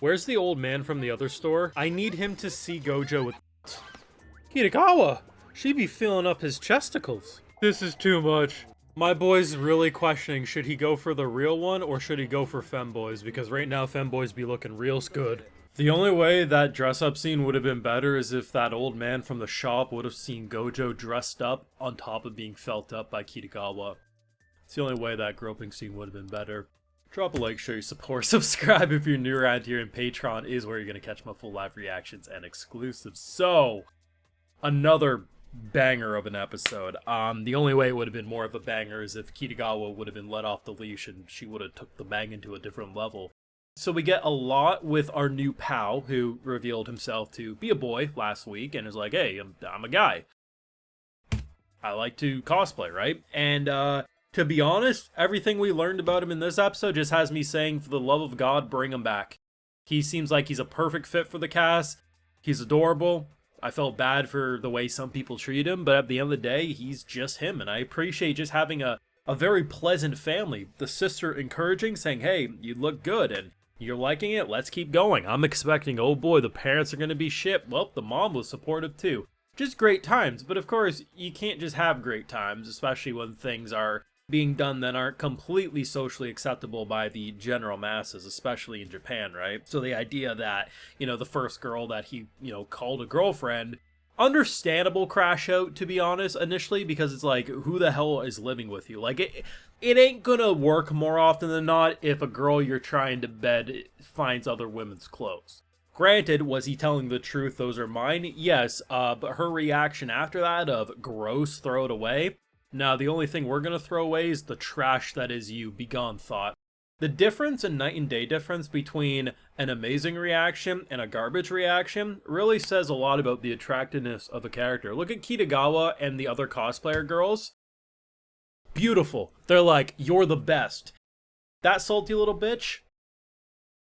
Where's the old man from the other store? I need him to see Gojo with Kitagawa! She be filling up his chesticles. This is too much. My boy's really questioning, should he go for the real one or should he go for femboys? Because right now femboys be looking real good. The only way that dress-up scene would have been better is if that old man from the shop would have seen Gojo dressed up on top of being felt up by Kitagawa. It's the only way that groping scene would have been better. Drop a like, show your support, subscribe if you're new around here, and Patreon is where you're going to catch my full live reactions and exclusives. So, another banger of an episode. The only way it would have been more of a banger is if Kitagawa would have been let off the leash and she would have took the bang into a different level. So we get a lot with our new pal, who revealed himself to be a boy last week and is like, hey, I'm a guy. I like to cosplay, right? And, to be honest, everything we learned about him in this episode just has me saying, for the love of God, bring him back. He seems like he's a perfect fit for the cast. He's adorable. I felt bad for the way some people treat him, but at the end of the day, he's just him. And I appreciate just having a very pleasant family. The sister encouraging, saying, hey, you look good, and you're liking it, let's keep going. I'm expecting, oh boy, the parents are going to be shit. Well, the mom was supportive too. Just great times, but of course, you can't just have great times, especially when things are being done that aren't completely socially acceptable by the general masses, especially in Japan, right? So the idea that, the first girl that he, called a girlfriend, understandable crash out, to be honest, initially, because it's like, who the hell is living with you? Like, it ain't gonna work more often than not if a girl you're trying to bed finds other women's clothes. Granted, was he telling the truth, those are mine? Yes, but her reaction after that of, gross, throw it away. Now, the only thing we're going to throw away is the trash that is you, begone thought. The difference and night and day difference between an amazing reaction and a garbage reaction really says a lot about the attractiveness of a character. Look at Kitagawa and the other cosplayer girls. Beautiful. They're like, you're the best. That salty little bitch?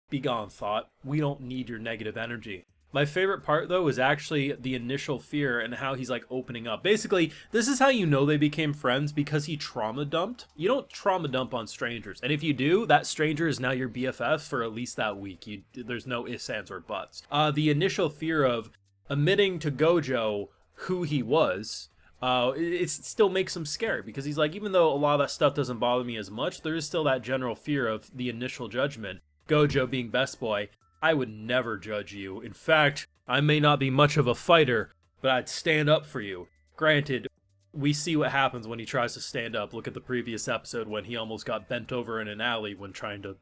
Begone thought. We don't need your negative energy. My favorite part, though, is actually the initial fear and how he's, like, opening up. Basically, this is how you know they became friends, because he trauma dumped. You don't trauma dump on strangers. And if you do, that stranger is now your BFF for at least that week. There's no ifs, ands, or buts. The initial fear of admitting to Gojo who he was, it still makes him scared. Because he's like, even though a lot of that stuff doesn't bother me as much, there is still that general fear of the initial judgment. Gojo being best boy. I would never judge you. In fact, I may not be much of a fighter, but I'd stand up for you. Granted, we see what happens when he tries to stand up. Look at the previous episode when he almost got bent over in an alley when trying to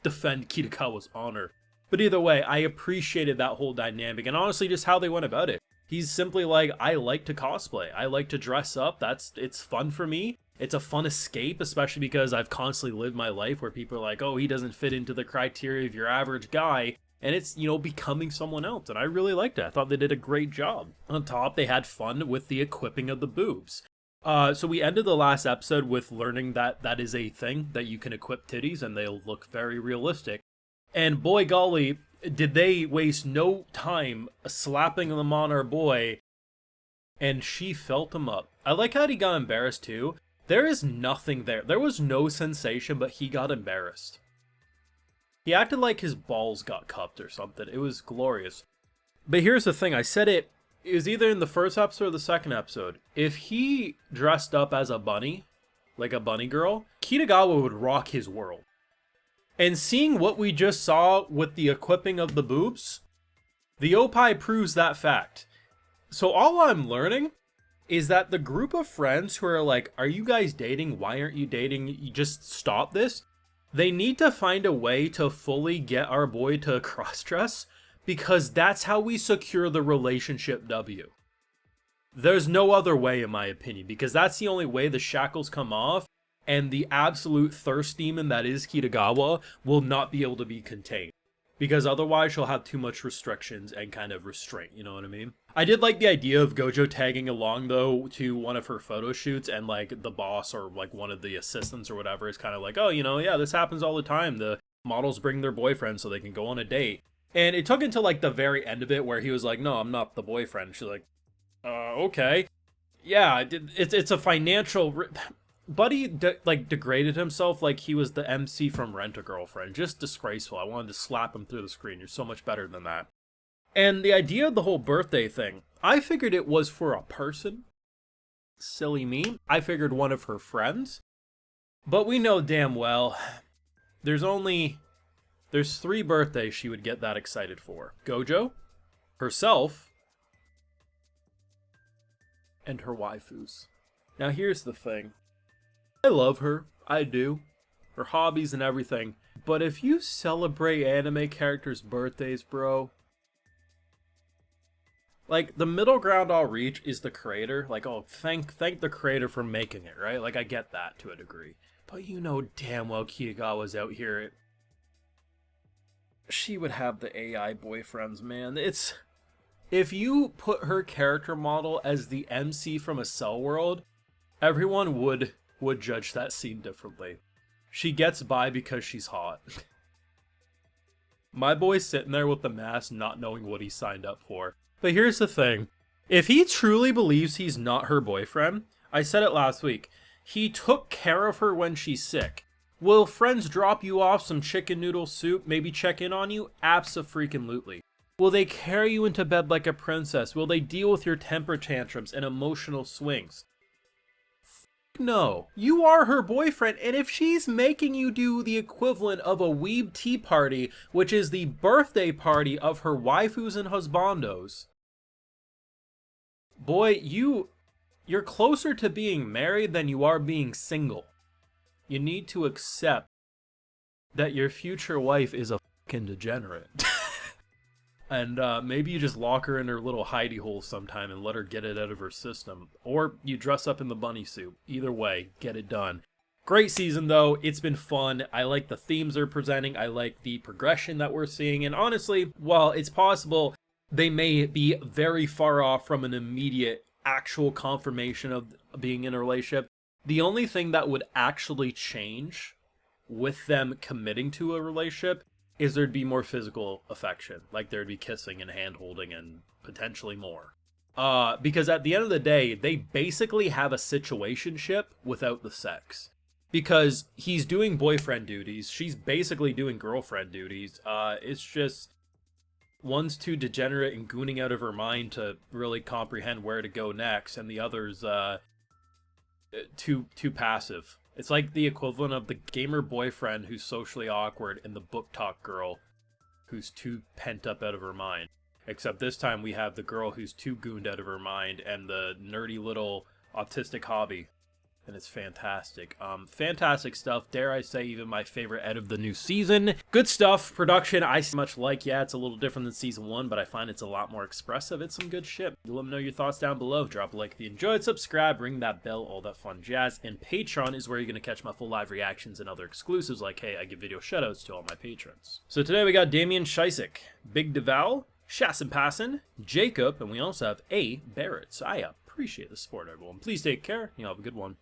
defend Kitagawa's honor. But either way, I appreciated that whole dynamic and honestly just how they went about it. He's simply like, I like to cosplay. I like to dress up. It's fun for me. It's a fun escape, especially because I've constantly lived my life where people are like, oh, he doesn't fit into the criteria of your average guy. And it's, becoming someone else. And I really liked it. I thought they did a great job. On top, they had fun with the equipping of the boobs. So we ended the last episode with learning that that is a thing, that you can equip titties and they'll look very realistic. And boy golly, did they waste no time slapping them on our boy. And she felt him up. I like how he got embarrassed too. There is nothing there. There was no sensation, but he got embarrassed. He acted like his balls got cupped or something. It was glorious. But here's the thing. I said it was either in the first episode or the second episode. If he dressed up as a bunny, like a bunny girl, Kitagawa would rock his world. And seeing what we just saw with the equipping of the boobs, the Oppai proves that fact. So all I'm learning is that the group of friends who are like, are you guys dating? Why aren't you dating? You just stop this. They need to find a way to fully get our boy to cross-dress, because that's how we secure the relationship W. There's no other way, in my opinion, because that's the only way the shackles come off, and the absolute thirst demon that is Kitagawa will not be able to be contained. Because otherwise she'll have too much restrictions and kind of restraint, you know what I mean? I did like the idea of Gojo tagging along, though, to one of her photo shoots, and, like, the boss or, like, one of the assistants or whatever is kind of like, oh, yeah, this happens all the time. The models bring their boyfriends so they can go on a date. And it took until, like, the very end of it where he was like, no, I'm not the boyfriend. She's like, okay. Yeah, it's a financial... Buddy like degraded himself like he was the MC from Rent-A-Girlfriend. Just disgraceful. I wanted to slap him through the screen. You're so much better than that. And the idea of the whole birthday thing, I figured it was for a person. Silly me. I figured one of her friends. But we know damn well there's 3 birthdays she would get that excited for. Gojo, herself, and her waifus. Now here's the thing. I love her. I do. Her hobbies and everything. But if you celebrate anime characters' birthdays, bro, like, the middle ground I'll reach is the creator. Like, oh, thank the creator for making it, right? Like, I get that to a degree. But you know damn well Kitagawa's out here. She would have the AI boyfriends, man. It's... If you put her character model as the MC from a Cell World, everyone would judge that scene differently. She gets by because she's hot. My boy's sitting there with the mask not knowing what he signed up for. But here's the thing. If he truly believes he's not her boyfriend, I said it last week, he took care of her when she's sick. Will friends drop you off some chicken noodle soup, maybe check in on you? Abso-freaking-lutely. Will they carry you into bed like a princess? Will they deal with your temper tantrums and emotional swings? No. You are her boyfriend, and if she's making you do the equivalent of a weeb tea party, which is the birthday party of her waifus and husbandos, boy, you're closer to being married than you are being single. You need to accept that your future wife is a fucking degenerate. And maybe you just lock her in her little hidey hole sometime and let her get it out of her system. Or you dress up in the bunny suit. Either way, get it done. Great season, though. It's been fun. I like the themes they're presenting. I like the progression that we're seeing. And honestly, while it's possible they may be very far off from an immediate actual confirmation of being in a relationship, the only thing that would actually change with them committing to a relationship is there'd be more physical affection. Like, there'd be kissing and hand-holding and potentially more. Because at the end of the day, they basically have a situationship without the sex. Because he's doing boyfriend duties, she's basically doing girlfriend duties. It's just... one's too degenerate and gooning out of her mind to really comprehend where to go next, and the other's too passive. It's like the equivalent of the gamer boyfriend who's socially awkward and the book talk girl who's too pent up out of her mind. Except this time we have the girl who's too gooned out of her mind and the nerdy little autistic hobby. And it's fantastic. Fantastic stuff. Dare I say, even my favorite out of the new season. Good stuff. Production, I much like. Yeah, it's a little different than season 1, but I find it's a lot more expressive. It's some good shit. Let me know your thoughts down below. Drop a like if you enjoyed, subscribe, ring that bell, all that fun jazz. And Patreon is where you're going to catch my full live reactions and other exclusives. Like, hey, I give video shoutouts to all my patrons. So today we got Damien Scheisek, Big DeVal, Shassin Passin, Jacob, and we also have A. Barrett. So I appreciate the support, everyone. Please take care. You all have a good one.